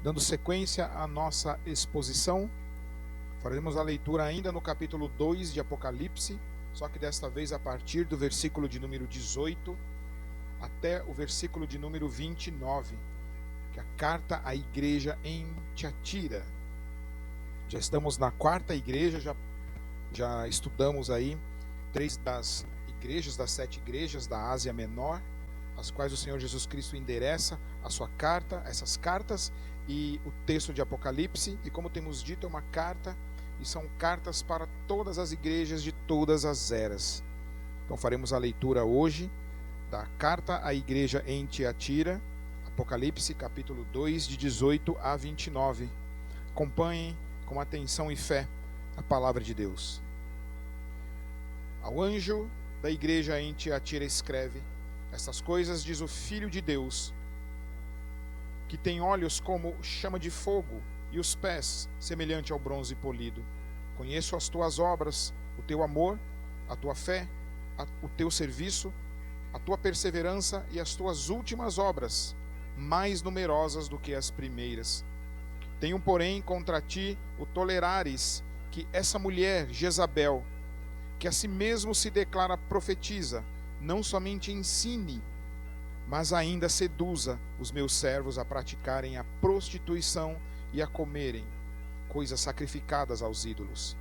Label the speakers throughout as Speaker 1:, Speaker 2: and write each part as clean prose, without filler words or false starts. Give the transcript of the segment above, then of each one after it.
Speaker 1: Dando sequência à nossa exposição, faremos a leitura ainda no capítulo 2 de Apocalipse, só que desta vez a partir do versículo de número 18 até o versículo de número 29, que é a carta à igreja em Tiatira. Já estamos na quarta igreja, já estudamos aí 3 das igrejas, das 7 igrejas da Ásia Menor, as quais o Senhor Jesus Cristo endereça a sua carta, essas cartas e o texto de Apocalipse. E como temos dito, é uma carta e são cartas para todas as igrejas de todas as eras. Então faremos a leitura hoje da carta à igreja em Tiatira, Apocalipse capítulo 2, de 18 a 29. Acompanhem com atenção e fé a palavra de Deus. Ao anjo da igreja em Tiatira escreve: estas coisas diz o Filho de Deus, que tem olhos como chama de fogo e os pés semelhante ao bronze polido. Conheço as tuas obras, o teu amor, a tua fé, o teu serviço, a tua perseverança e as tuas últimas obras, mais numerosas do que as primeiras. Tenho, porém, contra ti o tolerares que essa mulher, Jezabel, que a si mesmo se declara profetiza, não somente ensine, mas ainda seduza os meus servos a praticarem a prostituição e a comerem coisas sacrificadas aos ídolos.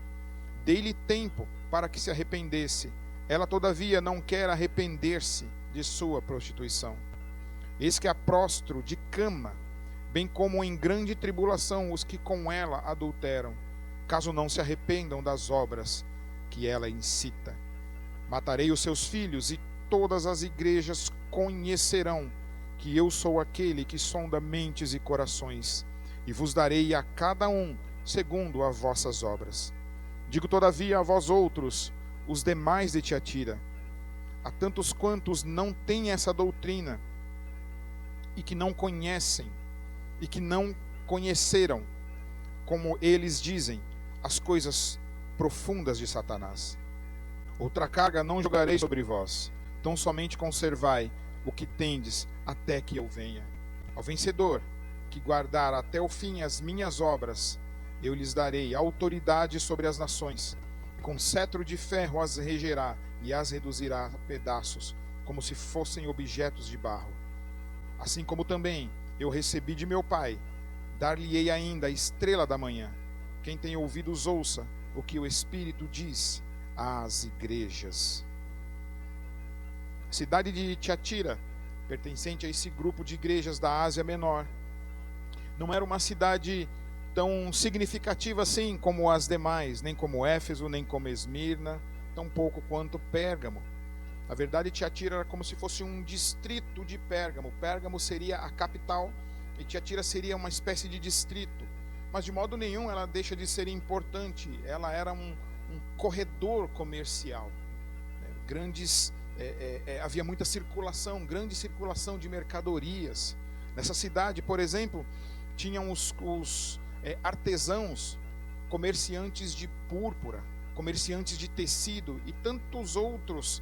Speaker 1: Dei-lhe tempo para que se arrependesse. Ela, todavia, não quer arrepender-se de sua prostituição. Eis que a prostro de cama, bem como em grande tribulação os que com ela adulteram, caso não se arrependam das obras que ela incita. Matarei os seus filhos, e todas as igrejas conhecerão que eu sou aquele que sonda mentes e corações, e vos darei a cada um segundo as vossas obras. Digo, todavia, a vós outros, os demais de Tiatira, a tantos quantos não têm essa doutrina, e que não conhecem, e que não conheceram, como eles dizem, as coisas profundas de Satanás. Outra carga não jogarei sobre vós, tão somente conservai o que tendes até que eu venha. Ao vencedor, que guardar até o fim as minhas obras, eu lhes darei autoridade sobre as nações, com cetro de ferro as regerá e as reduzirá a pedaços, como se fossem objetos de barro. Assim como também eu recebi de meu Pai, dar-lhe-ei ainda a estrela da manhã. Quem tem ouvidos ouça o que o Espírito diz às igrejas. A cidade de Tiatira, pertencente a esse grupo de igrejas da Ásia Menor, não era uma cidade tão significativa assim como as demais, nem como Éfeso, nem como Esmirna, tampouco quanto Pérgamo. Na verdade, Tiatira era como se fosse um distrito de Pérgamo. Pérgamo seria a capital e Tiatira seria uma espécie de distrito. Mas de modo nenhum ela deixa de ser importante. Ela era um corredor comercial. Havia muita circulação, grande circulação de mercadorias. Nessa cidade, por exemplo, tinham os artesãos, comerciantes de púrpura, comerciantes de tecido e tantos outros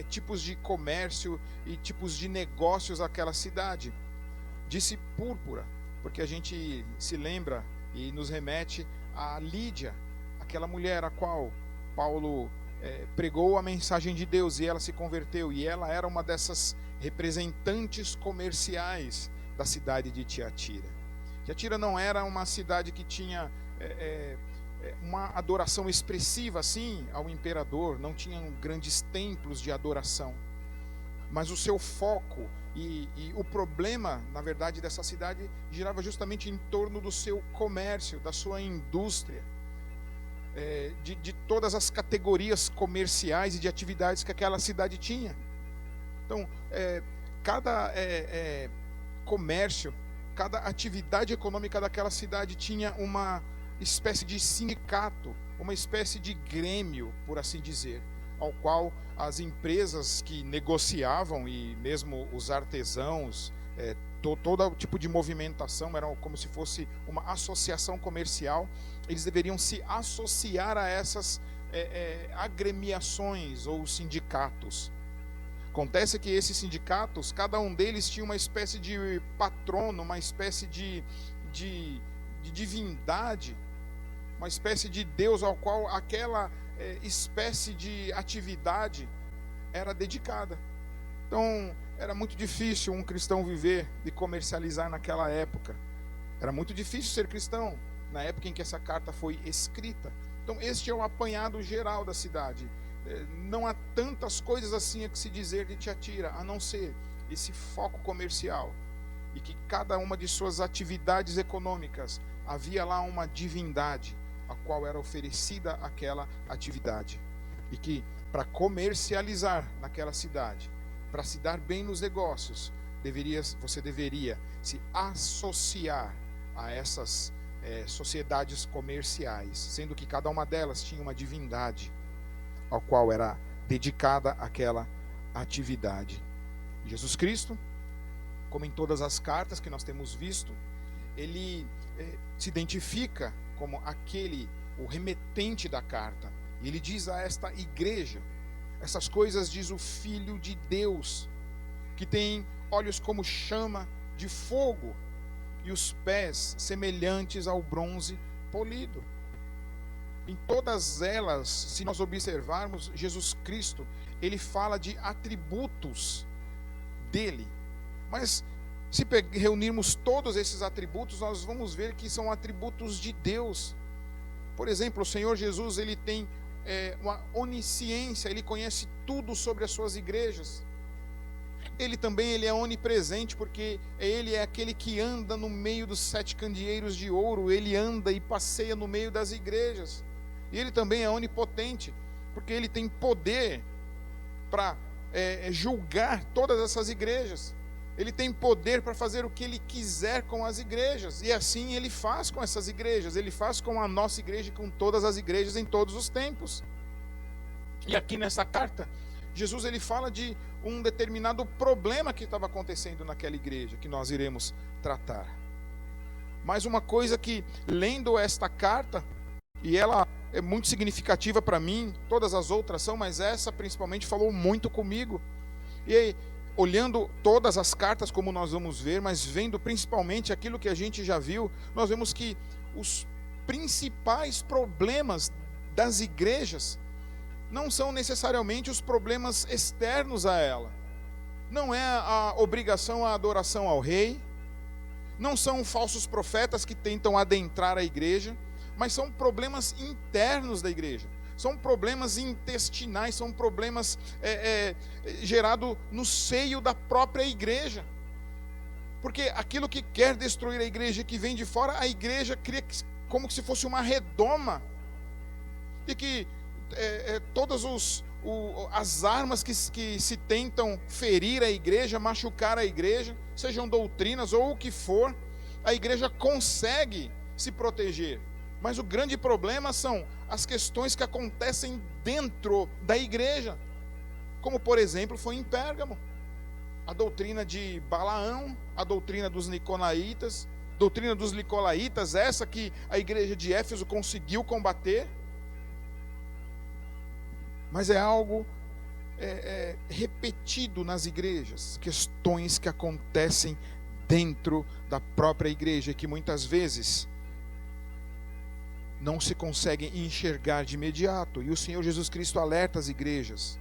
Speaker 1: tipos de comércio e tipos de negócios daquela cidade. Disse púrpura, porque a gente se lembra e nos remete a Lídia, aquela mulher a qual Paulo pregou a mensagem de Deus e ela se converteu, e ela era uma dessas representantes comerciais da cidade de Tiatira. Tiatira não era uma cidade que tinha uma adoração expressiva assim ao imperador, não tinham grandes templos de adoração, mas o seu foco e o problema, na verdade, dessa cidade girava justamente em torno do seu comércio, da sua indústria, de todas as categorias comerciais e de atividades que aquela cidade tinha. Então, cada comércio, cada atividade econômica daquela cidade tinha uma espécie de sindicato, uma espécie de grêmio, por assim dizer, ao qual as empresas que negociavam e mesmo os artesãos, todo tipo de movimentação, era como se fosse uma associação comercial. Eles deveriam se associar a essas agremiações ou sindicatos. Acontece que esses sindicatos, cada um deles tinha uma espécie de patrono, uma espécie de de divindade, uma espécie de Deus ao qual aquela espécie de atividade era dedicada. Então, era muito difícil um cristão viver e comercializar naquela época. Era muito difícil ser cristão na época em que essa carta foi escrita. Então, este é o apanhado geral da cidade. Não há tantas coisas assim a que se dizer de Tiatira, a não ser esse foco comercial, e que cada uma de suas atividades econômicas havia lá uma divindade a qual era oferecida aquela atividade, e que para comercializar naquela cidade, para se dar bem nos negócios, você deveria se associar a essas sociedades comerciais, sendo que cada uma delas tinha uma divindade ao qual era dedicada aquela atividade. Jesus Cristo, como em todas as cartas que nós temos visto, ele se identifica como o remetente da carta. E ele diz a esta igreja, essas coisas diz o Filho de Deus, que tem olhos como chama de fogo e os pés semelhantes ao bronze polido. Em todas elas, se nós observarmos, Jesus Cristo, ele fala de atributos dele. Mas se reunirmos todos esses atributos, nós vamos ver que são atributos de Deus. Por exemplo, o Senhor Jesus, ele tem uma onisciência, ele conhece tudo sobre as suas igrejas. Ele é onipresente, porque ele é aquele que anda no meio dos 7 candeeiros de ouro, ele anda e passeia no meio das igrejas. E ele também é onipotente, porque ele tem poder para julgar todas essas igrejas. Ele tem poder para fazer o que ele quiser com as igrejas, e assim ele faz com essas igrejas, ele faz com a nossa igreja e com todas as igrejas em todos os tempos. E aqui nessa carta, Jesus ele fala de um determinado problema que estava acontecendo naquela igreja, que nós iremos tratar. Mas uma coisa que, lendo esta carta, e ela é muito significativa para mim, todas as outras são, mas essa principalmente falou muito comigo. E aí, olhando todas as cartas, como nós vamos ver, mas vendo principalmente aquilo que a gente já viu, nós vemos que os principais problemas das igrejas não são necessariamente os problemas externos a ela. Não é a obrigação à adoração ao rei, não são falsos profetas que tentam adentrar a igreja, mas são problemas internos da igreja. São problemas intestinais, são problemas gerados no seio da própria igreja. Porque aquilo que quer destruir a igreja, que vem de fora, a igreja cria como se fosse uma redoma, e que todas as armas que se tentam ferir a igreja, machucar a igreja, sejam doutrinas ou o que for, a igreja consegue se proteger. Mas o grande problema são as questões que acontecem dentro da igreja, como por exemplo foi em Pérgamo, a doutrina de Balaão, a doutrina dos nicolaítas, essa que a igreja de Éfeso conseguiu combater. Mas é algo repetido nas igrejas, questões que acontecem dentro da própria igreja, que muitas vezes não se conseguem enxergar de imediato. E o Senhor Jesus Cristo alerta as igrejas.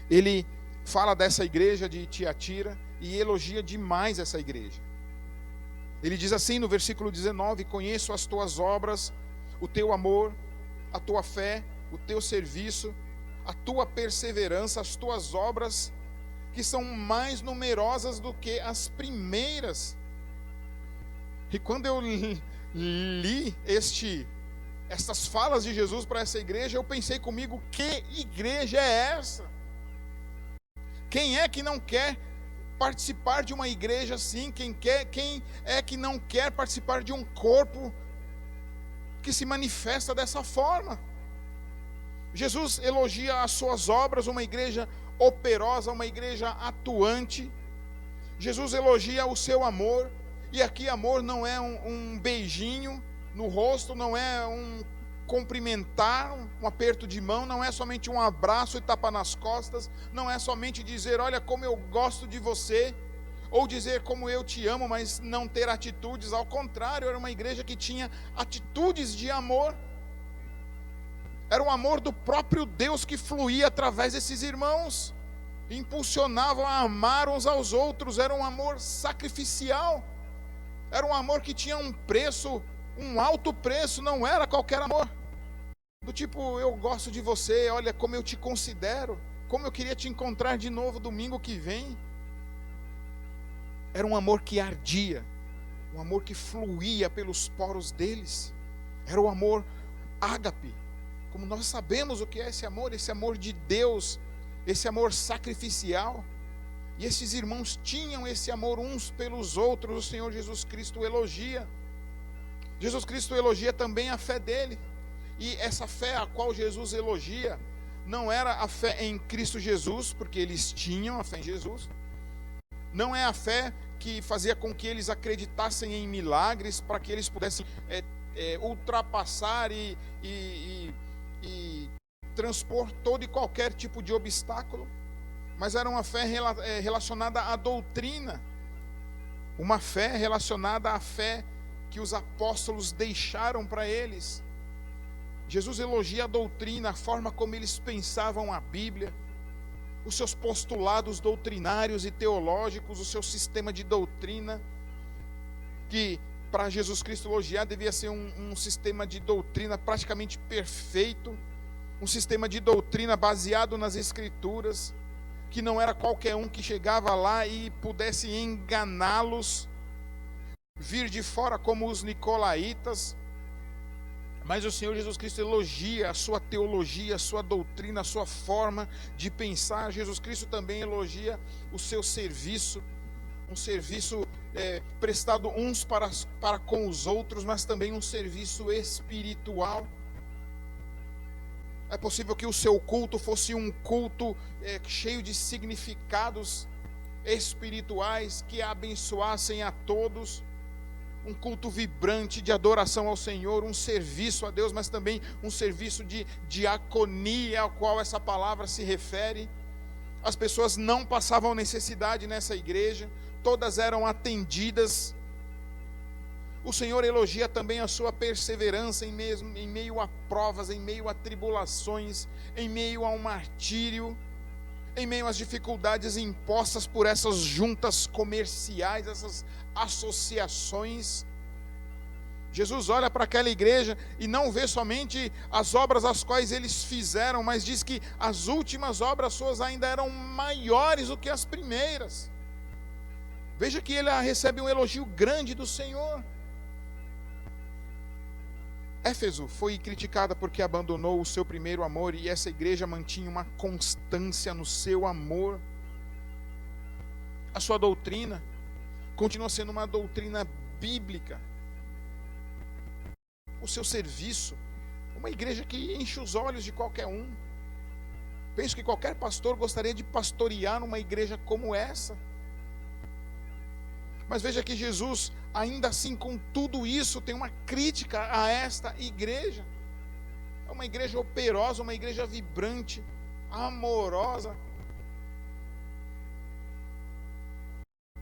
Speaker 1: Ele fala dessa igreja de Tiatira e elogia demais essa igreja. Ele diz assim no versículo 19: conheço as tuas obras, o teu amor, a tua fé, o teu serviço, a tua perseverança, as tuas obras, que são mais numerosas do que as primeiras. E quando eu li estas falas de Jesus para essa igreja, eu pensei comigo: que igreja é essa? Quem é que não quer participar de uma igreja assim? Quem é que não quer participar de um corpo que se manifesta dessa forma? Jesus elogia as suas obras, uma igreja operosa, uma igreja atuante. Jesus elogia o seu amor, e aqui amor não é um beijinho no rosto, não é um cumprimentar, um aperto de mão, não é somente um abraço e tapa nas costas, não é somente dizer olha como eu gosto de você, ou dizer como eu te amo, mas não ter atitudes. Ao contrário, era uma igreja que tinha atitudes de amor. Era um amor do próprio Deus que fluía através desses irmãos, impulsionavam a amar uns aos outros. Era um amor sacrificial, era um amor que tinha um preço, um alto preço, não era qualquer amor. Do tipo, eu gosto de você, olha como eu te considero, como eu queria te encontrar de novo domingo que vem. Era um amor que ardia, um amor que fluía pelos poros deles. Era o amor ágape, como nós sabemos o que é esse amor de Deus, esse amor sacrificial. E esses irmãos tinham esse amor uns pelos outros. O Senhor Jesus Cristo elogia. Jesus Cristo elogia também a fé dele. E essa fé a qual Jesus elogia não era a fé em Cristo Jesus, porque eles tinham a fé em Jesus. Não é a fé que fazia com que eles acreditassem em milagres, para que eles pudessem ultrapassar e transpor todo e qualquer tipo de obstáculo. Mas era uma fé relacionada à doutrina, uma fé relacionada à fé que os apóstolos deixaram para eles. Jesus elogia a doutrina, a forma como eles pensavam a Bíblia, os seus postulados doutrinários e teológicos, o seu sistema de doutrina, que para Jesus Cristo elogiar devia ser um sistema de doutrina praticamente perfeito, um sistema de doutrina baseado nas Escrituras, que não era qualquer um que chegava lá e pudesse enganá-los, vir de fora como os nicolaítas. Mas o Senhor Jesus Cristo elogia a sua teologia, a sua doutrina, a sua forma de pensar. Jesus Cristo também elogia o seu serviço, um serviço prestado uns para com os outros, mas também um serviço espiritual. É possível que o seu culto fosse um culto cheio de significados espirituais que abençoassem a todos. Um culto vibrante de adoração ao Senhor, um serviço a Deus, mas também um serviço de diaconia ao qual essa palavra se refere. As pessoas não passavam necessidade nessa igreja, todas eram atendidas. O Senhor elogia também a sua perseverança em meio a provas, em meio a tribulações, em meio a um martírio, em meio às dificuldades impostas por essas juntas comerciais, essas associações. Jesus olha para aquela igreja e não vê somente as obras as quais eles fizeram, mas diz que as últimas obras suas ainda eram maiores do que as primeiras. Veja que ele recebe um elogio grande do Senhor. Éfeso foi criticada porque abandonou o seu primeiro amor, e essa igreja mantinha uma constância no seu amor. A sua doutrina continua sendo uma doutrina bíblica. O seu serviço, uma igreja que enche os olhos de qualquer um. Penso que qualquer pastor gostaria de pastorear uma igreja como essa. Mas veja que Jesus, ainda assim, com tudo isso, tem uma crítica a esta igreja. É uma igreja operosa, uma igreja vibrante, amorosa,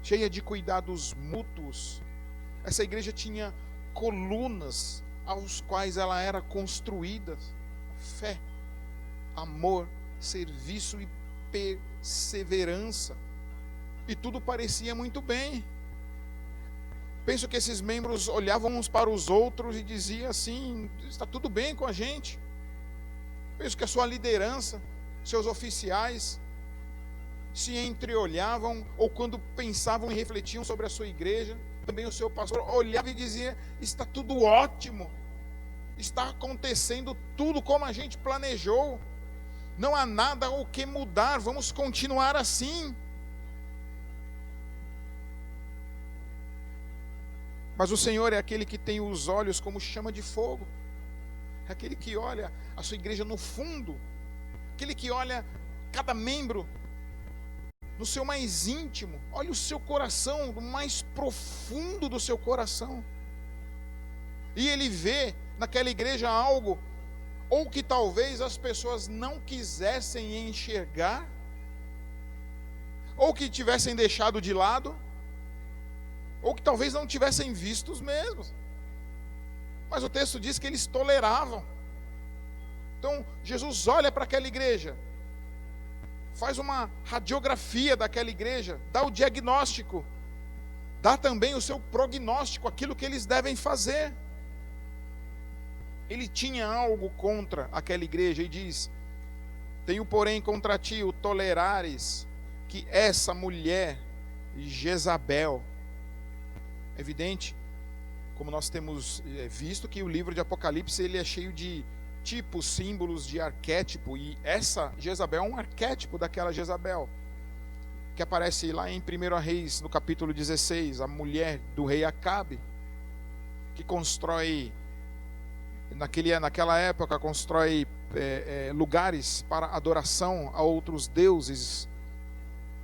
Speaker 1: cheia de cuidados mútuos. Essa igreja tinha colunas aos quais ela era construída: fé, amor, serviço e perseverança. E tudo parecia muito bem. Penso que esses membros olhavam uns para os outros e diziam assim: está tudo bem com a gente. Penso que a sua liderança, seus oficiais, se entreolhavam, ou quando pensavam e refletiam sobre a sua igreja, também o seu pastor olhava e dizia: está tudo ótimo, está acontecendo tudo como a gente planejou, não há nada o que mudar, vamos continuar assim. Mas o Senhor é aquele que tem os olhos como chama de fogo, é aquele que olha a sua igreja no fundo, aquele que olha cada membro no seu mais íntimo, olha o seu coração, no mais profundo do seu coração, e Ele vê naquela igreja algo, ou que talvez as pessoas não quisessem enxergar, ou que tivessem deixado de lado, ou que talvez não tivessem visto os mesmos. Mas o texto diz que eles toleravam. Então Jesus olha para aquela igreja, faz uma radiografia daquela igreja, dá o diagnóstico, dá também o seu prognóstico, aquilo que eles devem fazer. Ele tinha algo contra aquela igreja e diz: tenho porém contra ti o tolerares que essa mulher Jezabel. É evidente, como nós temos visto, que o livro de Apocalipse ele é cheio de tipos, símbolos, de arquétipo, e essa Jezabel é um arquétipo daquela Jezabel que aparece lá em 1 Reis, no capítulo 16, a mulher do rei Acabe, que constrói, naquela época, constrói lugares para adoração a outros deuses,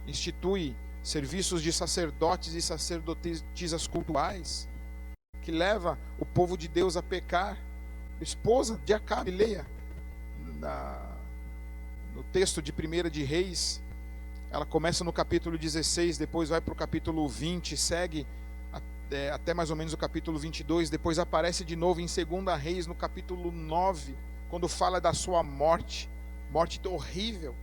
Speaker 1: institui serviços de sacerdotes e sacerdotisas cultuais, que leva o povo de Deus a pecar. Esposa de Acabe, leia no texto de 1 de Reis, ela começa no capítulo 16, depois vai para o capítulo 20, segue até mais ou menos o capítulo 22, depois aparece de novo em 2 Reis, no capítulo 9, quando fala da sua morte horrível,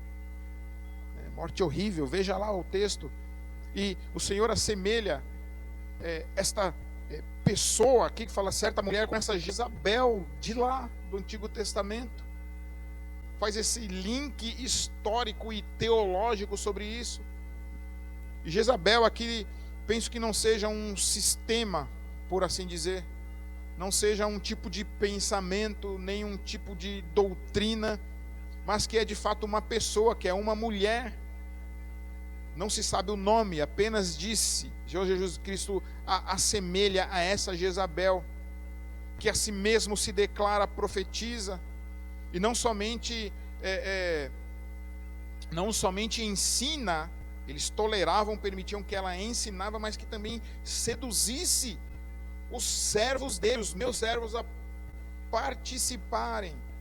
Speaker 1: morte horrível, veja lá o texto, e o Senhor assemelha esta pessoa aqui, que fala certa mulher, com essa Jezabel de lá, do Antigo Testamento, faz esse link histórico e teológico sobre isso. E Jezabel aqui, penso que não seja um sistema, por assim dizer, não seja um tipo de pensamento, nem um tipo de doutrina, mas que é de fato uma pessoa, que é uma mulher. Não se sabe o nome, apenas disse, Jesus Cristo a assemelha a essa Jezabel, que a si mesmo se declara profetiza, e não somente ensina, eles toleravam, permitiam que ela ensinava, mas que também seduzisse os servos dele, os meus servos, a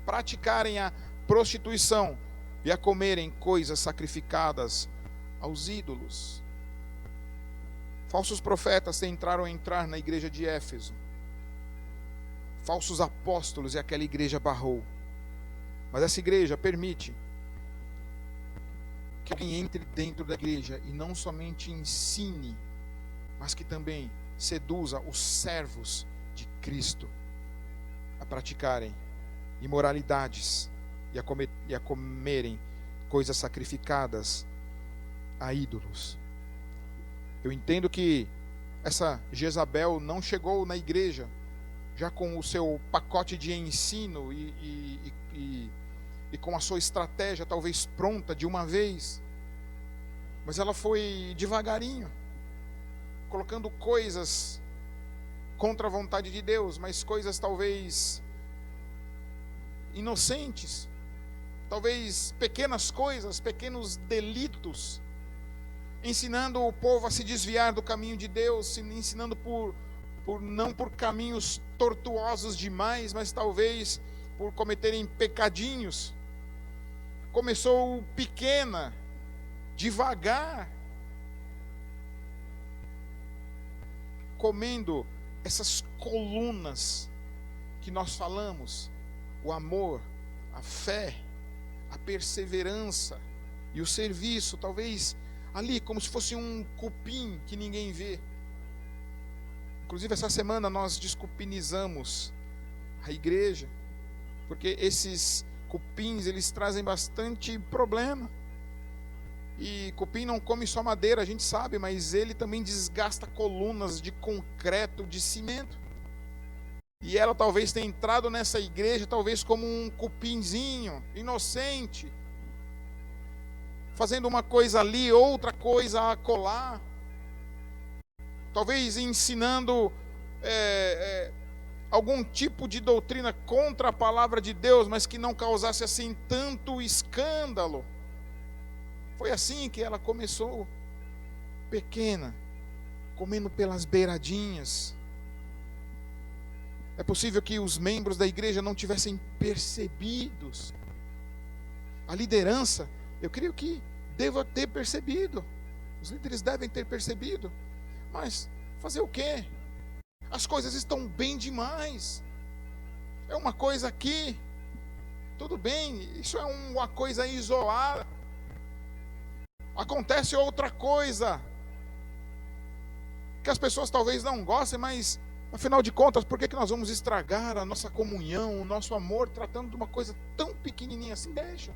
Speaker 1: praticarem a prostituição e a comerem coisas sacrificadas aos ídolos. Falsos profetas tentaram entrar na igreja de Éfeso, falsos apóstolos, e aquela igreja barrou. Mas essa igreja permite que alguém entre dentro da igreja e não somente ensine, mas que também seduza os servos de Cristo a praticarem imoralidades e a comerem coisas sacrificadas a ídolos. Eu entendo que essa Jezabel não chegou na igreja já com o seu pacote de ensino e com a sua estratégia talvez pronta de uma vez, mas ela foi devagarinho, colocando coisas contra a vontade de Deus, mas coisas talvez inocentes, talvez pequenas coisas, pequenos delitos, ensinando o povo a se desviar do caminho de Deus, ensinando não por caminhos tortuosos demais, mas talvez por cometerem pecadinhos. Começou pequena, devagar, comendo essas colunas que nós falamos: o amor, a fé, a perseverança e o serviço, talvez ali como se fosse um cupim que ninguém vê. Inclusive essa semana nós descupinizamos a igreja, porque esses cupins, eles trazem bastante problema. E cupim não come só madeira, a gente sabe, mas ele também desgasta colunas de concreto, de cimento. E ela talvez tenha entrado nessa igreja talvez como um cupinzinho, inocente, fazendo uma coisa ali, outra coisa acolá, talvez ensinando algum tipo de doutrina contra a palavra de Deus, mas que não causasse assim tanto escândalo. Foi assim que ela começou, pequena, comendo pelas beiradinhas. É possível que os membros da igreja não tivessem percebidos. A liderança, eu creio que deva ter percebido. Os líderes devem ter percebido. Mas Fazer o quê? As coisas estão bem demais. É uma coisa aqui, tudo bem, isso é uma coisa isolada. Acontece outra coisa, que as pessoas talvez não gostem, mas afinal de contas, por que nós vamos estragar a nossa comunhão, o nosso amor, tratando de uma coisa tão pequenininha assim? Deixa.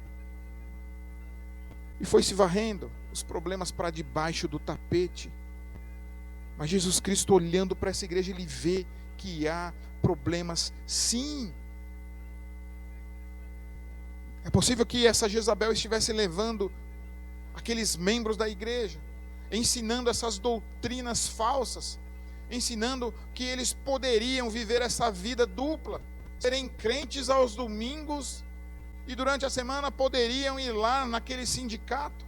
Speaker 1: E foi se varrendo os problemas para debaixo do tapete. Mas Jesus Cristo, olhando para essa igreja, ele vê que há problemas, sim. É possível que essa Jezabel estivesse levando aqueles membros da igreja, ensinando essas doutrinas falsas, ensinando que eles poderiam viver essa vida dupla, serem crentes aos domingos e durante a semana poderiam ir lá naquele sindicato,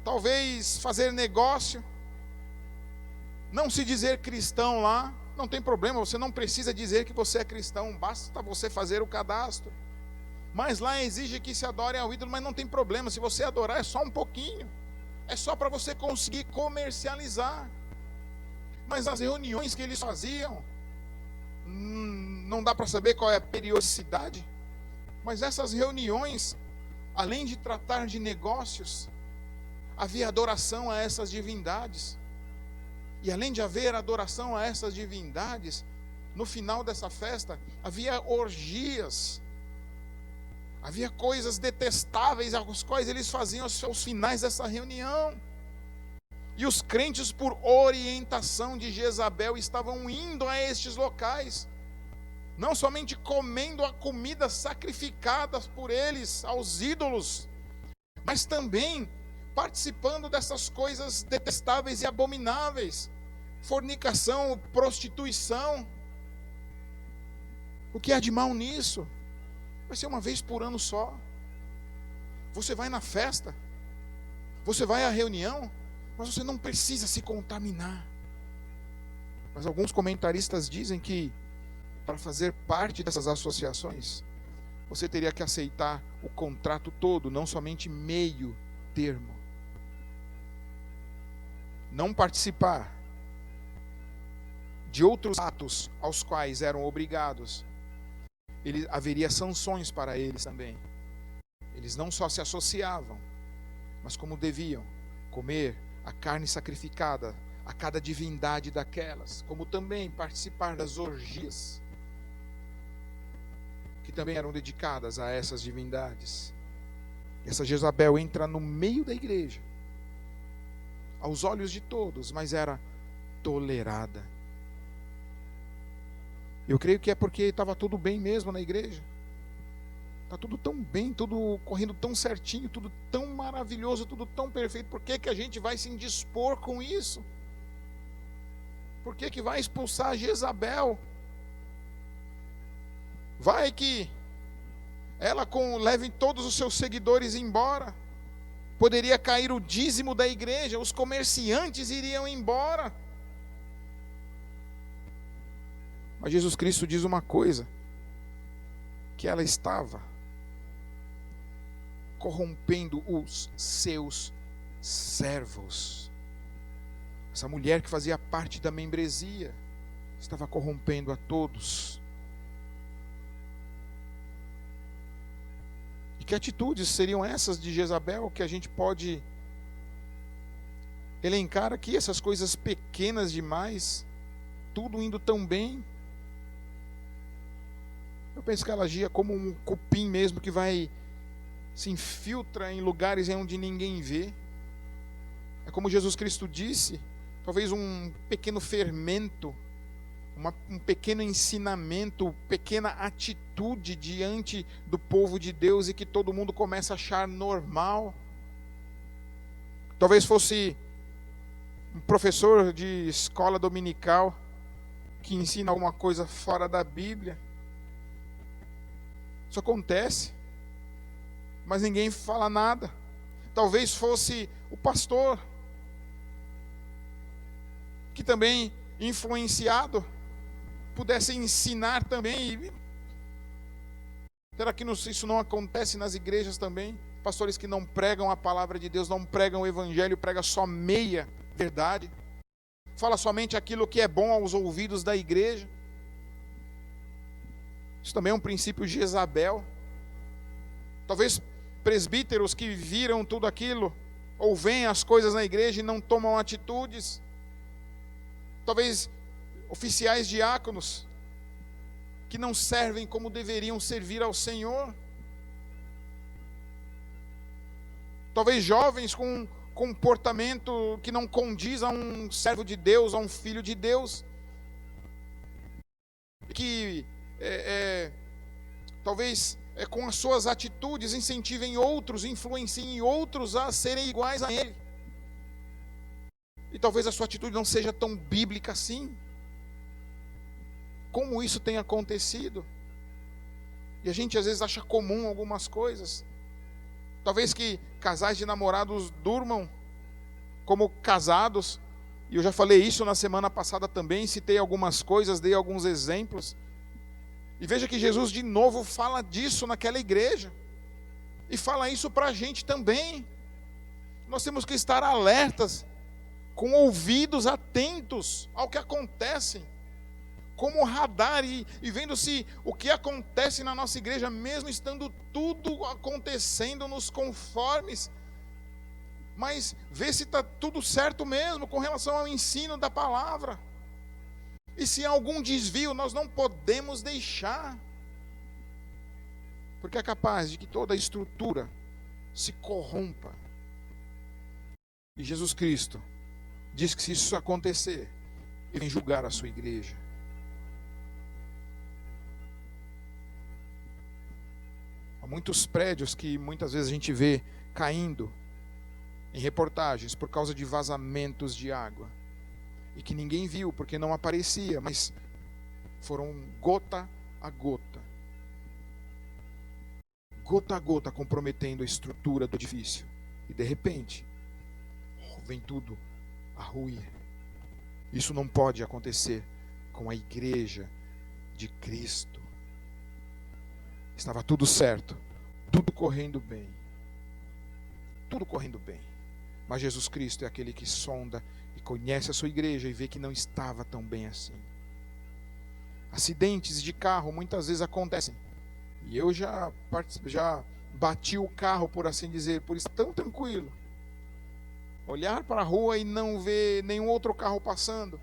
Speaker 1: talvez fazer negócio, não se dizer cristão lá. Não tem problema, você não precisa dizer que você é cristão, basta você fazer o cadastro. Mas lá exige que se adore ao ídolo, mas não tem problema, se você adorar é só um pouquinho, é só para você conseguir comercializar. Mas as reuniões que eles faziam, não dá para saber qual é a periodicidade, mas essas reuniões, além de tratar de negócios, havia adoração a essas divindades. E além de haver adoração a essas divindades, no final dessa festa havia orgias, havia coisas detestáveis aos quais eles faziam aos finais dessa reunião. E os crentes, por orientação de Jezabel, estavam indo a estes locais, não somente comendo a comida sacrificada por eles aos ídolos, mas também participando dessas coisas detestáveis e abomináveis, fornicação, prostituição. O que há de mal nisso? Vai ser uma vez por ano só. Você vai na festa, você vai à reunião, mas você não precisa se contaminar. Mas alguns comentaristas dizem que para fazer parte dessas associações, você teria que aceitar o contrato todo, não somente meio termo. Não participar de outros atos aos quais eram obrigados, haveria sanções para eles também. Eles não só se associavam, mas como deviam comer a carne sacrificada a cada divindade daquelas, como também participar das orgias que também eram dedicadas a essas divindades. Essa Jezabel entra no meio da igreja, aos olhos de todos, mas era tolerada. Eu creio que é porque estava tudo bem mesmo na igreja. Está tudo tão bem, tudo correndo tão certinho, tudo tão maravilhoso, tudo tão perfeito. Por que a gente vai se indispor com isso? Por que vai expulsar Jezabel? Vai que ela leve todos os seus seguidores embora. Poderia cair o dízimo da igreja, os comerciantes iriam embora. Mas Jesus Cristo diz uma coisa, que ela estava corrompendo os seus servos. Essa mulher que fazia parte da membresia estava corrompendo a todos. E que atitudes seriam essas de Jezabel que a gente pode elencar aqui? Essas coisas pequenas demais, tudo indo tão bem. Eu penso que ela agia como um cupim mesmo, que se infiltra em lugares onde ninguém vê. É como Jesus Cristo disse, talvez um pequeno fermento, um pequeno ensinamento, pequena atitude diante do povo de Deus e que todo mundo começa a achar normal. Talvez fosse um professor de escola dominical que ensina alguma coisa fora da Bíblia. Isso acontece, mas ninguém fala nada. Talvez fosse o pastor, que também, influenciado, pudesse ensinar também. Será que isso não acontece nas igrejas também? Pastores que não pregam a palavra de Deus, não pregam o evangelho, pregam só meia verdade. fala somente aquilo que é bom aos ouvidos da igreja. Isso também é um princípio de Jezabel. Talvez presbíteros que viram tudo aquilo, ou veem as coisas na igreja e não tomam atitudes. Talvez oficiais diáconos, que não servem como deveriam servir ao Senhor. Talvez jovens com um comportamento que não condiz a um servo de Deus, a um filho de Deus. Que talvez com as suas atitudes incentivem outros, influenciem outros a serem iguais a ele. E talvez a sua atitude não seja tão bíblica assim. Como isso tem acontecido? E a gente às vezes acha comum algumas coisas. Talvez que casais de namorados durmam como casados. E eu já falei isso na semana passada também, citei algumas coisas, dei alguns exemplos. E veja que Jesus de novo fala disso naquela igreja. E fala isso para a gente também. Nós temos que estar alertas, com ouvidos atentos ao que acontece. Como radar e vendo se o que acontece na nossa igreja, mesmo estando tudo acontecendo nos conformes, mas ver se está tudo certo mesmo com relação ao ensino da palavra. E se há algum desvio, nós não podemos deixar, porque é capaz de que toda a estrutura se corrompa. E Jesus Cristo diz que se isso acontecer, Ele vem julgar a sua igreja. Há muitos prédios que muitas vezes a gente vê caindo em reportagens por causa de vazamentos de água. E que ninguém viu porque não aparecia, mas foram gota a gota comprometendo a estrutura do edifício. E de repente, vem tudo a ruir. Isso não pode acontecer com a igreja de Cristo. Estava tudo certo, tudo correndo bem. Tudo correndo bem. Mas Jesus Cristo é aquele que sonda e conhece a sua igreja e vê que não estava tão bem assim. Acidentes de carro muitas vezes acontecem. E eu já bati o carro, por assim dizer, por isso tão tranquilo. Olhar para a rua e não ver nenhum outro carro passando.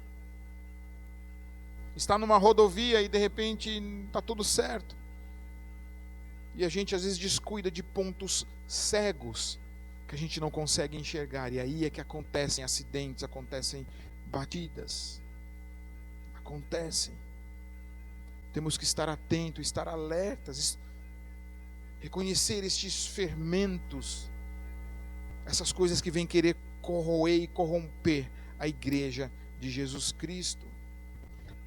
Speaker 1: Está numa rodovia e de repente está tudo certo. E a gente às vezes descuida de pontos cegos que a gente não consegue enxergar. E aí é que acontecem acidentes, acontecem batidas. Acontecem. Temos que estar atentos, estar alertas, reconhecer estes fermentos, essas coisas que vêm querer corroer e corromper a igreja de Jesus Cristo.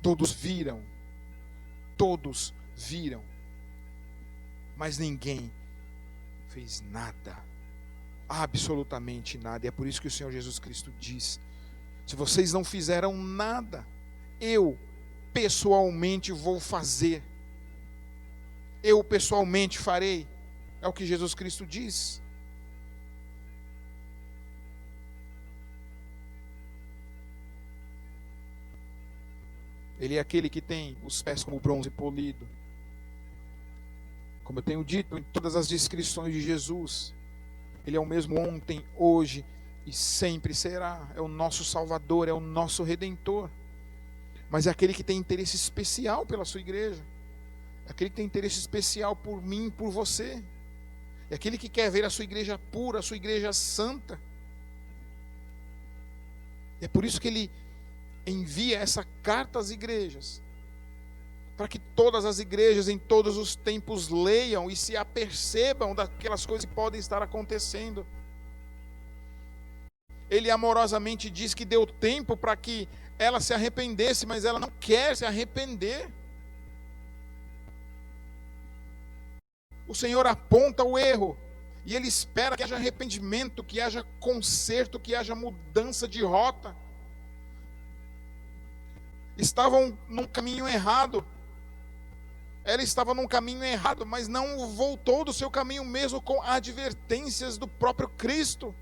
Speaker 1: Todos viram, mas ninguém fez nada, absolutamente nada. E é por isso que o Senhor Jesus Cristo diz: se vocês não fizeram nada, eu pessoalmente vou fazer, eu pessoalmente farei. É o que Jesus Cristo diz. Ele é aquele que tem os pés como bronze polido. Como eu tenho dito em todas as descrições de Jesus, Ele é o mesmo ontem, hoje e sempre será. É o nosso Salvador, é o nosso Redentor. Mas é aquele que tem interesse especial pela sua igreja. É aquele que tem interesse especial por mim, por você. É aquele que quer ver a sua igreja pura, a sua igreja santa. É por isso que Ele envia essa carta às igrejas, para que todas as igrejas em todos os tempos leiam e se apercebam daquelas coisas que podem estar acontecendo. Ele amorosamente diz que deu tempo para que ela se arrependesse, mas ela não quer se arrepender. O Senhor aponta o erro e Ele espera que haja arrependimento, que haja conserto, que haja mudança de rota. Estavam num caminho errado. Ela estava num caminho errado, mas não voltou do seu caminho mesmo com advertências do próprio Cristo.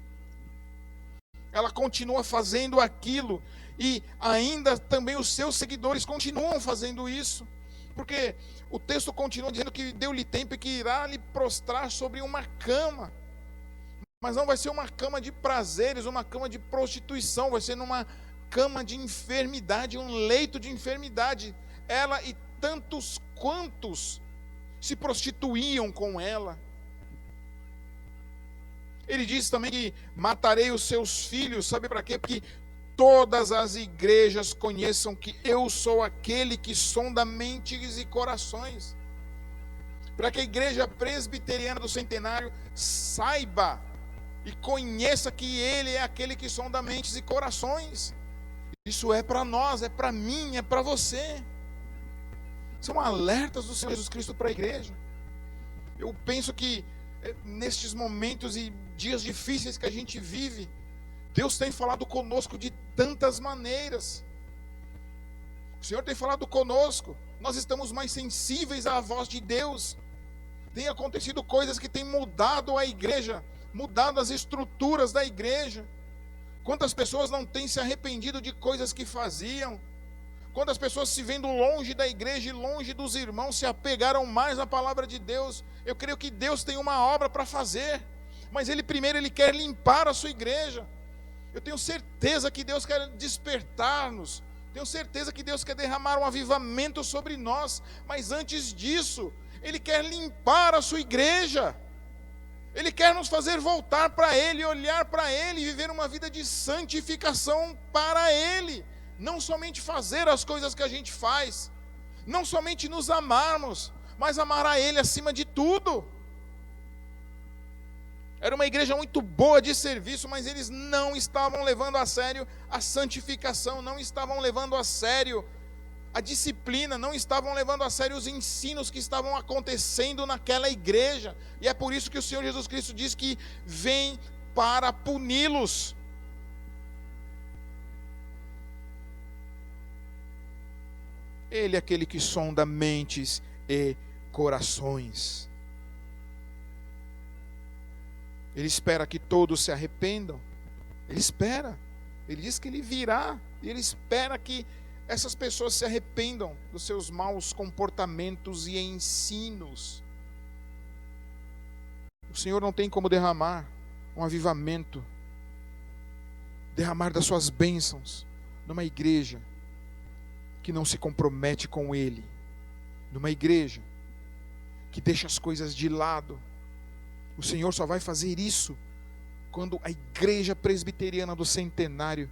Speaker 1: Ela continua fazendo aquilo, E ainda também os seus seguidores continuam fazendo isso. Porque o texto continua dizendo que deu-lhe tempo e que irá lhe prostrar sobre uma cama. Mas não vai ser uma cama de prazeres, uma cama de prostituição, vai ser numa cama de enfermidade, um leito de enfermidade. Ela e tantos quantos se prostituíam com ela. Ele diz também que matarei os seus filhos, sabe para quê? Porque todas as igrejas conheçam que eu sou aquele que sonda mentes e corações. Para que a igreja presbiteriana do Centenário saiba e conheça que Ele é aquele que sonda mentes e corações. Isso é para nós, é para mim, é para você. São alertas do Senhor Jesus Cristo para a igreja. Eu penso que nestes momentos e dias difíceis que a gente vive, Deus tem falado conosco de tantas maneiras. O Senhor tem falado conosco. Nós estamos mais sensíveis à voz de Deus. Tem acontecido coisas que têm mudado a igreja, mudado as estruturas da igreja. Quantas pessoas não têm se arrependido de coisas que faziam? Quantas pessoas, se vendo longe da igreja e longe dos irmãos, se apegaram mais à palavra de Deus? Eu creio que Deus tem uma obra para fazer, mas primeiro Ele quer limpar a sua igreja. Eu tenho certeza que Deus quer despertar-nos, tenho certeza que Deus quer derramar um avivamento sobre nós, mas antes disso, Ele quer limpar a sua igreja. Ele quer nos fazer voltar para Ele, olhar para Ele e viver uma vida de santificação para Ele. Não somente fazer as coisas que a gente faz, não somente nos amarmos, mas amar a Ele acima de tudo. Era uma igreja muito boa de serviço, mas eles não estavam levando a sério a santificação, não estavam levando a sério a disciplina, não estavam levando a sério os ensinos que estavam acontecendo naquela igreja. E é por isso que o Senhor Jesus Cristo diz que vem para puni-los. Ele é aquele que sonda mentes e corações. Ele espera que todos se arrependam. Ele espera. Ele diz que Ele virá. E Ele espera que essas pessoas se arrependam dos seus maus comportamentos e ensinos. O Senhor não tem como derramar um avivamento, derramar das suas bênçãos numa igreja que não se compromete com Ele, numa igreja que deixa as coisas de lado. O Senhor só vai fazer isso quando a igreja presbiteriana do Centenário,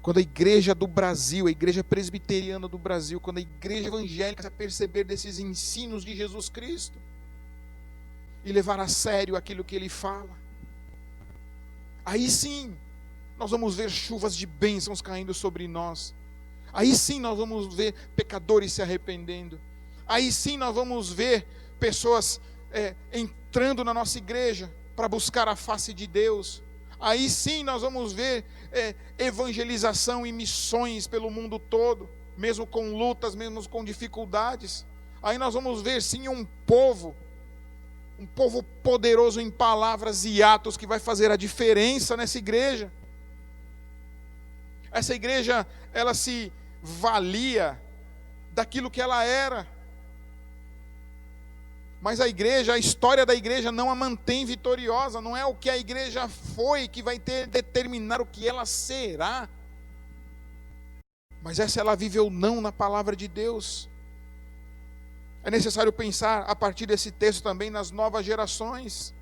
Speaker 1: quando a igreja do Brasil, a igreja presbiteriana do Brasil, quando a igreja evangélica se perceber desses ensinos de Jesus Cristo e levar a sério aquilo que Ele fala, aí sim nós vamos ver chuvas de bênçãos caindo sobre nós. Aí sim nós vamos ver pecadores se arrependendo. Aí sim nós vamos ver pessoas entrando na nossa igreja para buscar a face de Deus. Aí sim nós vamos ver evangelização e missões pelo mundo todo, mesmo com lutas, mesmo com dificuldades. Aí nós vamos ver sim um povo poderoso em palavras e atos que vai fazer a diferença nessa igreja. Essa igreja, ela se valia daquilo que ela era, mas a história da igreja não a mantém vitoriosa. Não é o que a igreja foi que vai determinar o que ela será, mas se ela vive ou não na palavra de Deus. É necessário pensar a partir desse texto também nas novas gerações.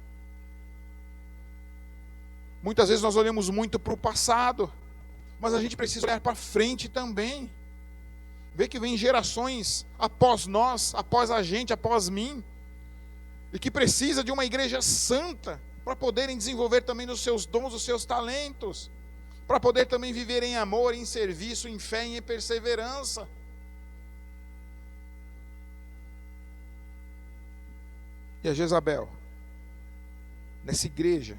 Speaker 1: Muitas vezes nós olhamos muito para o passado, mas a gente precisa olhar para frente também. Ver que vem gerações após nós, após a gente, após mim, e que precisa de uma igreja santa para poderem desenvolver também os seus dons, os seus talentos, para poder também viver em amor, em serviço, em fé e em perseverança. E a Jezabel, nessa igreja,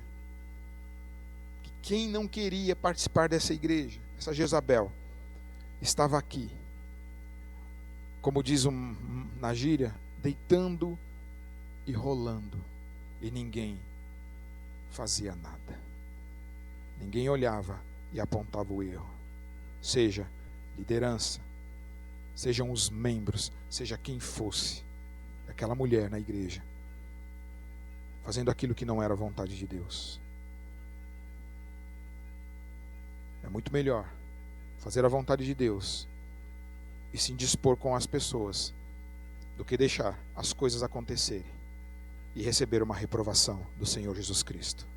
Speaker 1: quem não queria participar dessa igreja? Essa Jezabel estava aqui, como diz na gíria, deitando e rolando, e ninguém fazia nada. Ninguém olhava e apontava o erro. seja liderança, sejam os membros, seja quem fosse, aquela mulher na igreja, fazendo aquilo que não era a vontade de Deus. É muito melhor fazer a vontade de Deus e se indispor com as pessoas do que deixar as coisas acontecerem e receber uma reprovação do Senhor Jesus Cristo.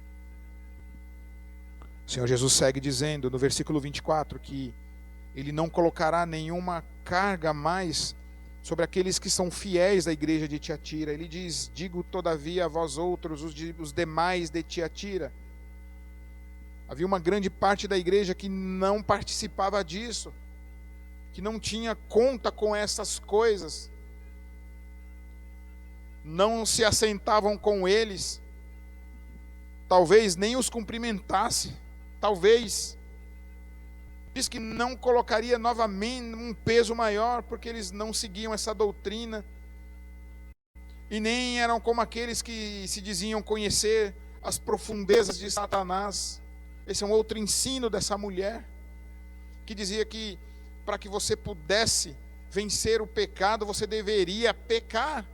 Speaker 1: O Senhor Jesus segue dizendo no versículo 24 que Ele não colocará nenhuma carga mais sobre aqueles que são fiéis da igreja de Tiatira. Ele diz: digo todavia a vós outros, os demais de Tiatira. Havia uma grande parte da igreja que não participava disso, que não tinha conta com essas coisas, não se assentavam com eles, talvez nem os cumprimentasse, talvez. Diz que não colocaria novamente um peso maior, porque eles não seguiam essa doutrina, e nem eram como aqueles que se diziam conhecer as profundezas de Satanás. Esse é um outro ensino dessa mulher, que dizia que para que você pudesse vencer o pecado, você deveria pecar.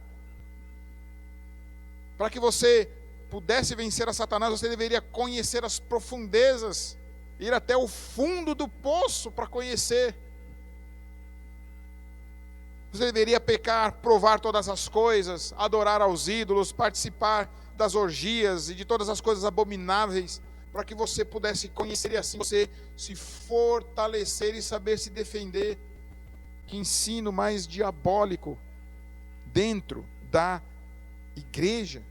Speaker 1: Para que você pudesse vencer a Satanás, você deveria conhecer as profundezas, ir até o fundo do poço para conhecer. Você deveria pecar, provar todas as coisas, adorar aos ídolos, participar das orgias e de todas as coisas abomináveis, para que você pudesse conhecer e assim você se fortalecer e saber se defender. Que ensino mais diabólico dentro da igreja.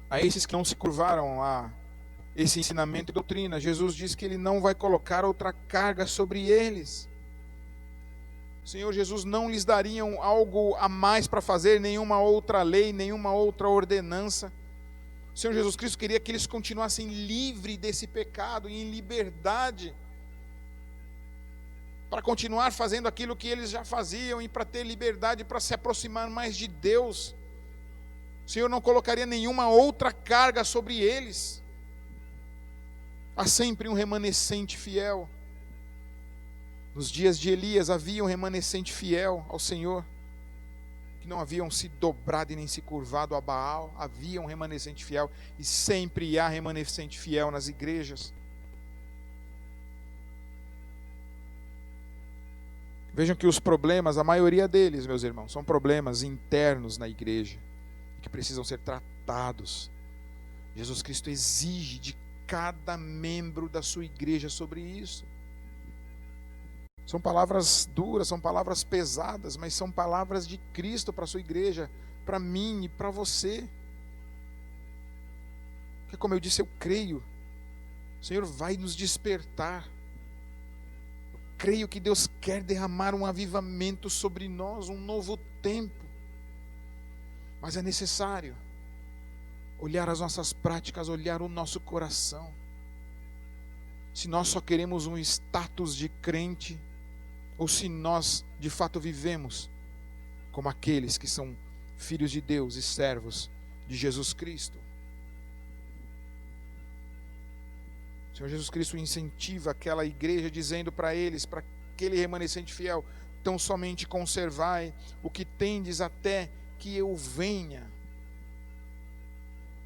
Speaker 1: A esses que não se curvaram a esse ensinamento e doutrina, Jesus diz que Ele não vai colocar outra carga sobre eles. O Senhor Jesus não lhes daria algo a mais para fazer, nenhuma outra lei, nenhuma outra ordenança. O Senhor Jesus Cristo queria que eles continuassem livres desse pecado e em liberdade, para continuar fazendo aquilo que eles já faziam e para ter liberdade para se aproximar mais de Deus. O Senhor não colocaria nenhuma outra carga sobre eles. Há sempre um remanescente fiel. Nos dias de Elias havia um remanescente fiel ao Senhor, que não haviam se dobrado e nem se curvado a Baal. Havia um remanescente fiel, e sempre há remanescente fiel nas igrejas. Vejam que os problemas, a maioria deles, meus irmãos, são problemas internos na igreja, que precisam ser tratados. Jesus Cristo exige de cada membro da sua igreja sobre isso. São palavras duras, são palavras pesadas, mas são palavras de Cristo para a sua igreja, para mim e para você. Porque, como eu disse, eu creio, o Senhor vai nos despertar. Eu creio que Deus quer derramar um avivamento sobre nós, um novo tempo. Mas é necessário olhar as nossas práticas, olhar o nosso coração. Se nós só queremos um status de crente, ou se nós de fato vivemos como aqueles que são filhos de Deus e servos de Jesus Cristo. O Senhor Jesus Cristo incentiva aquela igreja dizendo para eles, para aquele remanescente fiel: tão somente conservai o que tendes até que eu venha.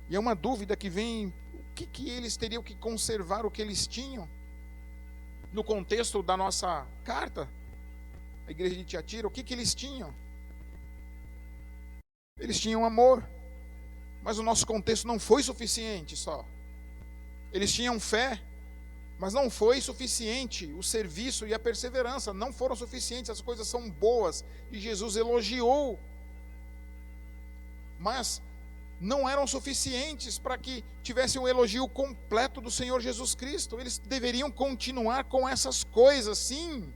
Speaker 1: E é uma dúvida que vem: o que eles teriam que conservar, o que eles tinham? No contexto da nossa carta, a igreja de Tiatira, o que eles tinham? Eles tinham amor, mas o nosso contexto não foi suficiente só. Eles tinham fé, mas não foi suficiente. O serviço e a perseverança não foram suficientes. As coisas são boas e Jesus elogiou, mas não eram suficientes para que tivesse um elogio completo do Senhor Jesus Cristo. Eles deveriam continuar com essas coisas, sim,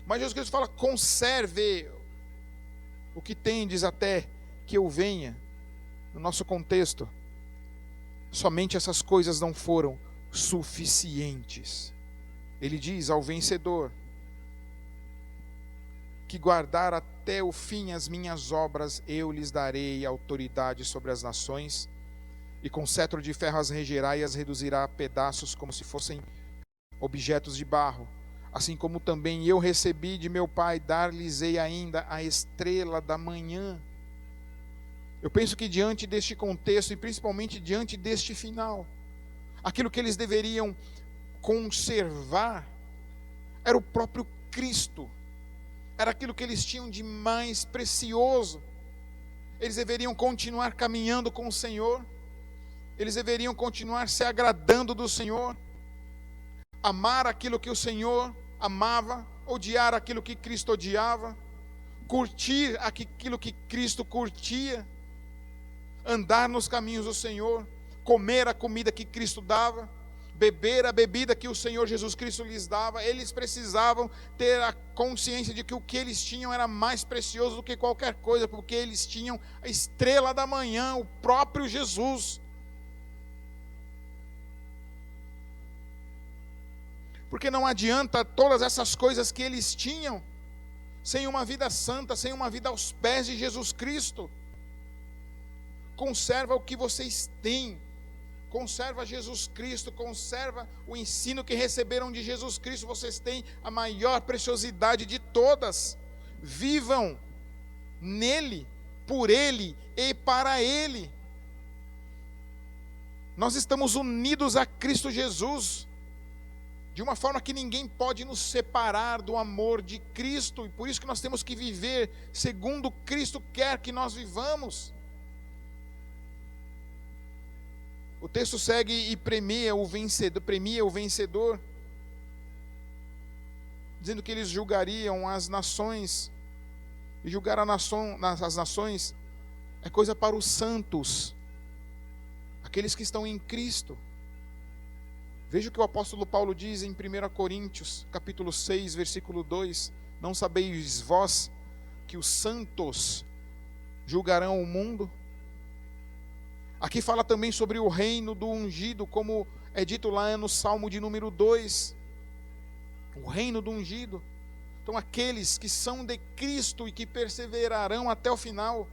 Speaker 1: mas Jesus Cristo fala: conserve o que tendes até que eu venha. No nosso contexto, somente essas coisas não foram suficientes. Ele diz ao vencedor que guardar até o fim as minhas obras, eu lhes darei autoridade sobre as nações, e com cetro de ferro as regerá e as reduzirá a pedaços como se fossem objetos de barro, assim como também eu recebi de meu Pai, dar-lhes-ei ainda a estrela da manhã. Eu penso que diante deste contexto, e principalmente diante deste final, aquilo que eles deveriam conservar era o próprio Cristo, era aquilo que eles tinham de mais precioso. Eles deveriam continuar caminhando com o Senhor, eles deveriam continuar se agradando do Senhor, amar aquilo que o Senhor amava, odiar aquilo que Cristo odiava, curtir aquilo que Cristo curtia, andar nos caminhos do Senhor, comer a comida que Cristo dava, beber a bebida que o Senhor Jesus Cristo lhes dava. Eles precisavam ter a consciência de que o que eles tinham era mais precioso do que qualquer coisa, porque eles tinham a estrela da manhã, o próprio Jesus. Porque não adianta todas essas coisas que eles tinham, sem uma vida santa, sem uma vida aos pés de Jesus Cristo. Conserva o que vocês têm, conserva Jesus Cristo, conserva o ensino que receberam de Jesus Cristo. Vocês têm a maior preciosidade de todas. Vivam nele, por ele e para ele. Nós estamos unidos a Cristo Jesus, de uma forma que ninguém pode nos separar do amor de Cristo, e por isso que nós temos que viver segundo Cristo quer que nós vivamos. O texto segue e premia o vencedor, dizendo que eles julgariam as nações, e julgar as nações é coisa para os santos, aqueles que estão em Cristo. Veja o que o apóstolo Paulo diz em 1 Coríntios, capítulo 6, versículo 2: não sabeis vós que os santos julgarão o mundo? Aqui fala também sobre o reino do ungido, como é dito lá no Salmo de número 2. O reino do ungido. Então aqueles que são de Cristo e que perseverarão até o final,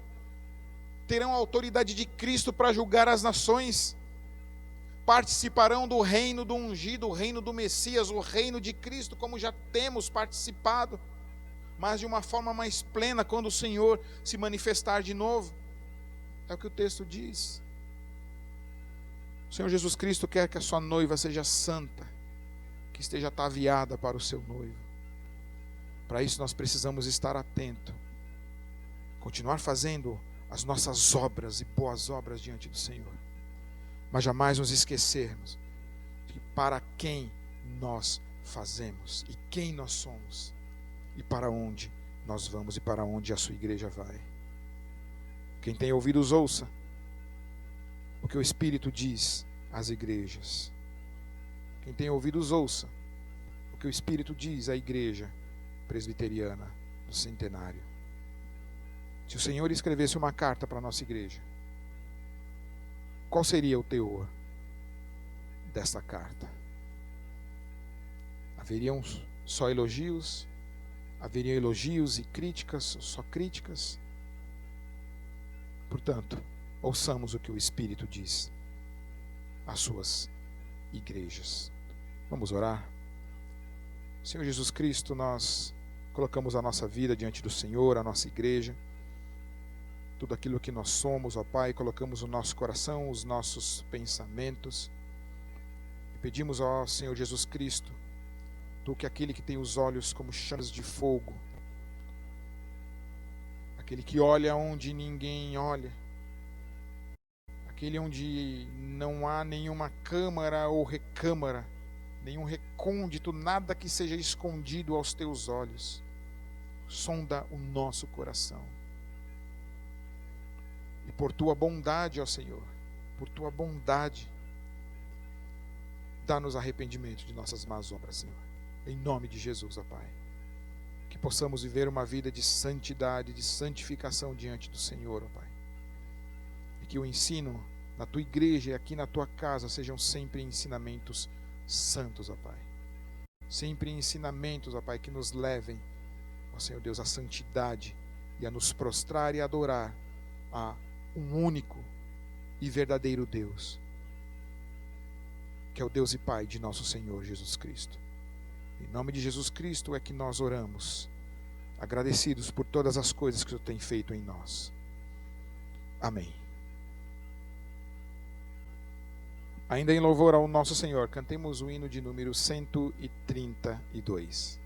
Speaker 1: terão a autoridade de Cristo para julgar as nações. Participarão do reino do ungido, o reino do Messias, o reino de Cristo, como já temos participado, mas de uma forma mais plena, quando o Senhor se manifestar de novo. É o que o texto diz. O Senhor Jesus Cristo quer que a sua noiva seja santa, que esteja ataviada para o seu noivo. Para isso nós precisamos estar atentos, continuar fazendo as nossas obras e boas obras diante do Senhor, mas jamais nos esquecermos de para quem nós fazemos e quem nós somos e para onde nós vamos e para onde a sua igreja vai. Quem tem ouvidos ouça o que o Espírito diz às igrejas. Quem tem ouvidos ouça o que o Espírito diz à igreja presbiteriana do Centenário. Se o Senhor escrevesse uma carta para a nossa igreja, qual seria o teor desta carta? Haveriam só elogios? Haveriam elogios e críticas, só críticas? Portanto, ouçamos o que o Espírito diz às suas igrejas. Vamos orar? Senhor Jesus Cristo, nós colocamos a nossa vida diante do Senhor, a nossa igreja, tudo aquilo que nós somos, ó Pai, colocamos o nosso coração, os nossos pensamentos, e pedimos, ó Senhor Jesus Cristo, Tu que é aquele que tem os olhos como chamas de fogo, aquele que olha onde ninguém olha, aquele onde não há nenhuma câmara ou recâmara, nenhum recôndito, nada que seja escondido aos Teus olhos. Sonda o nosso coração. E por Tua bondade, ó Senhor, por Tua bondade, dá-nos arrependimento de nossas más obras, Senhor. Em nome de Jesus, ó Pai. Que possamos viver uma vida de santidade, de santificação diante do Senhor, ó Pai. E que o ensino na Tua igreja e aqui na Tua casa sejam sempre ensinamentos santos, ó Pai. Sempre ensinamentos, ó Pai, que nos levem, ó Senhor Deus, à santidade e a nos prostrar e adorar a um único e verdadeiro Deus, que é o Deus e Pai de nosso Senhor Jesus Cristo. Em nome de Jesus Cristo é que nós oramos, agradecidos por todas as coisas que o Senhor tem feito em nós. Amém. Ainda em louvor ao nosso Senhor, cantemos o hino de número 132.